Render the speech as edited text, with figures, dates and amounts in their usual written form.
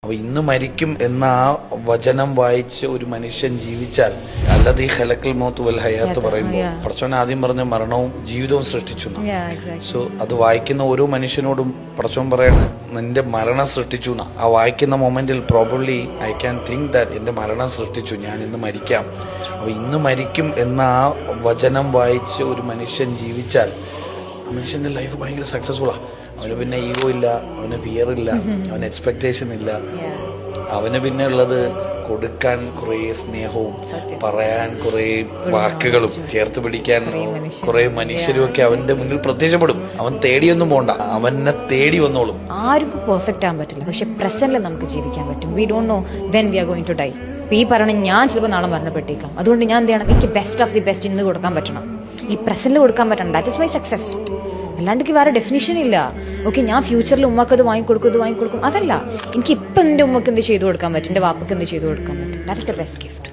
അപ്പൊ ഇന്ന് മരിക്കും എന്ന ആ വചനം വായിച്ച് ഒരു മനുഷ്യൻ ജീവിച്ചാൽ അല്ലത് ഈ ഖലഖൽ മൗത്ത് വൽ ഹയാത്ത് പറയുമ്പോൾ പടച്ചോൻ ആദ്യം പറഞ്ഞ മരണവും ജീവിതവും സൃഷ്ടിച്ചു. സോ അത് വായിക്കുന്ന ഓരോ മനുഷ്യനോടും പടച്ചോൻ പറയാണ് നിന്റെ മരണം സൃഷ്ടിച്ചു. ആ വായിക്കുന്ന മൊമെന്റിൽ probably I can think that എന്റെ മരണം സൃഷ്ടിച്ചു, ഞാൻ ഇന്ന് മരിക്കാം. അപ്പൊ ഇന്ന് മരിക്കും എന്ന ആ വചനം വായിച്ച് ഒരു മനുഷ്യൻ ജീവിച്ചാൽ ആ മനുഷ്യന്റെ ലൈഫ് ഭയങ്കര സക്സസ്ഫുള്ളാ. അവന് പിന്നെ ഈഗോ ഇല്ല, അവന് ഫിയർ ഇല്ല, അവന് എക്സ്പെക്ടേഷൻ ഇല്ല. അവന് പിന്നെ ഉള്ളത് കൊടുക്കാൻ കുറെ സ്നേഹവും പറയാൻ കുറെ വാക്കുകളും ചേർത്ത് പിടിക്കാൻ കുറെ മനുഷ്യരും ഒക്കെ അവന്റെ മുന്നിൽ പ്രത്യക്ഷപ്പെടും. അവൻ തേടിയൊന്നും പോണ്ട, അവനെ തേടി വന്നോളും. ആർക്കും പെർഫെക്റ്റ് ആകാൻ പറ്റില്ല, പക്ഷെ പ്രസന്റിൽ നമുക്ക് ജീവിക്കാൻ പറ്റും. We don't know when we are going to die. ഈ പറയണ ഞാൻ ചിലപ്പോൾ നാളെ മരണപ്പെട്ടേക്കാം. അതുകൊണ്ട് ഞാൻ എന്ത് ചെയ്യണം, എനിക്ക് ബെസ്റ്റ് ഓഫ് ദി ബെസ്റ്റ് ഇന്ന് കൊടുക്കാൻ പറ്റണം, ഈ പ്രസന്റിൽ കൊടുക്കാൻ പറ്റണം. That is my success. അല്ലാണ്ട് വേറെ ഡെഫിനിഷൻ ഇല്ല. ഓക്കെ, ഞാൻ ഫ്യൂച്ചറിൽ ഉമ്മക്ക് അത് വാങ്ങിക്കൊടുക്കും അതല്ല. എനിക്ക് ഇപ്പം എൻ്റെ ഉമ്മക്ക് എന്ത് ചെയ്തു കൊടുക്കാൻ പറ്റും, എൻ്റെ വാപ്പക്ക് എന്ത് ചെയ്തു കൊടുക്കാൻ പറ്റും. That is the best gift.